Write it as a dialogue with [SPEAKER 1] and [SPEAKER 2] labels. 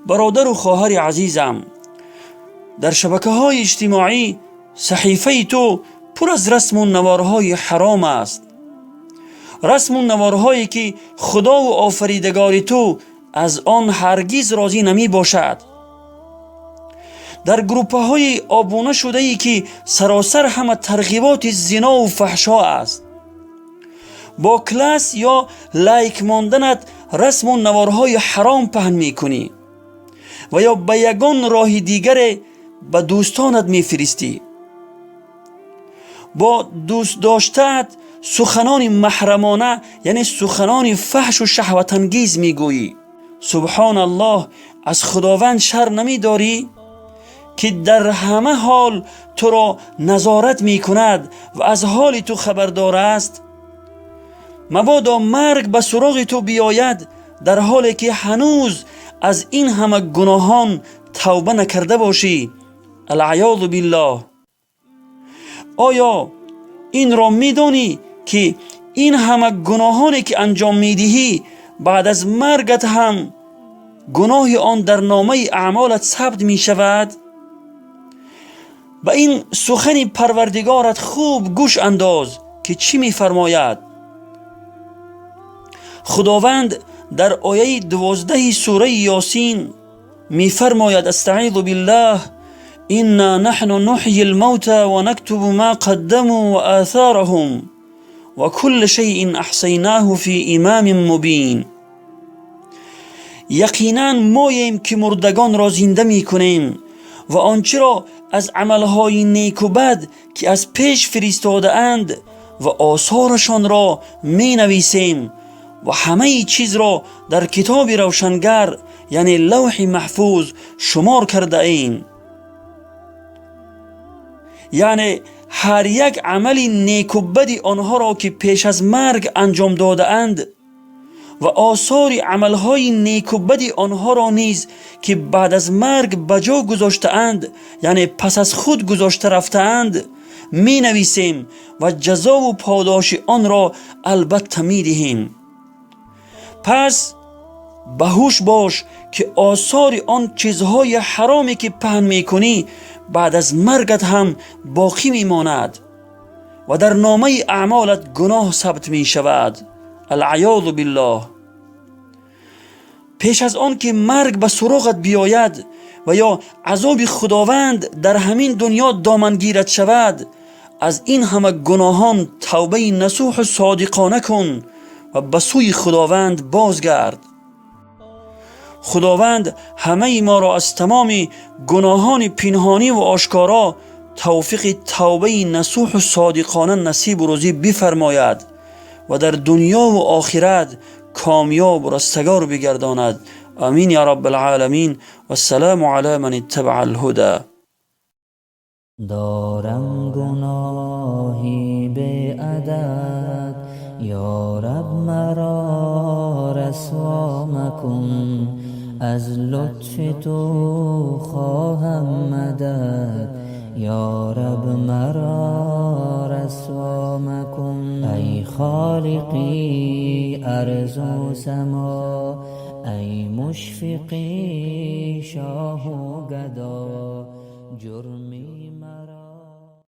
[SPEAKER 1] برادر و خواهر عزیزم، در شبکه‌های اجتماعی صحیفه تو پر از رسم و نوارهای حرام است، رسم و نوارهایی که خدا و آفریدگار تو از آن هرگز راضی نمی باشد. در گروپ‌های آبونه شده ای که سراسر همه ترغیبات زنا و فحشا است. با کلاس یا لایک ماندنت رسم و نوارهای حرام پهن می کنی و یا به یگان راه دیگر به دوستانت می فرستی. با دوست داشتت سخنان محرمانه یعنی سخنان فحش و شهوت انگیز می گویی. سبحان الله، از خداوند شر نمی داری که در همه حال تو را نظارت می کند و از حال تو خبردار است؟ مبادا مرگ به سراغ تو بیاید در حالی که هنوز از این همه گناهان توبه نکرده باشی. العیاذ بالله. آیا این را میدانی که این همه گناهانی که انجام میدهی بعد از مرگت هم گناه آن در نامه اعمالت ثبت می شود؟ به این سخن پروردگارت خوب گوش انداز که چی می فرماید. خداوند در آیه 12 سوره یاسین می فرماید: استعیذ بالله انا نحن نحیی الموتى و نکتب ما قدموا و آثارهم و کل شیء احصیناه فی امام مبین. یقینا ماییم که مردگان را زنده می کنیم و آنچه را از عملهای نیک و بد که از پیش فرستاده اند و آثارشان را می نویسیم و همه چیز را در کتاب روشنگر یعنی لوح محفوظ شمار کرده ایم. یعنی هر یک عمل نیک و بد آنها را که پیش از مرگ انجام داده اند و آثار عملهای نیک و بد آنها را نیز که بعد از مرگ بجا گذاشته اند یعنی پس از خود گذاشته رفته اند می نویسیم و جزا و پاداش آن را البته می دهیم. پس بهوش باش که آثار آن چیزهای حرامی که پهن می کنی بعد از مرگت هم باقی می ماند و در نامه اعمالت گناه ثبت می شود. العیاذ بالله. پیش از آن که مرگ به سراغت بیاید و یا عذاب خداوند در همین دنیا دامنگیرت شود، از این همه گناهان توبه نصوح و صادقانه کن و به سوی خداوند بازگرد. خداوند همه ما را از تمام گناهان پنهانی و آشکارا توفیق توبه نصوح و صادقانه نصیب و روزی بفرماید و در دنیا و آخرت کامیاب و رستگار بگرداند. آمین یا رب العالمین. و السلام علی من اتبع الهدى.
[SPEAKER 2] دارم گناهی به عدد، یا رب مرا رسوا مکن. از لطف تو خواهم مدد، یا رب مرا رسوا مکن. ای خالقی ارض و سما، ای مشفقی شاه و گدا، جرمی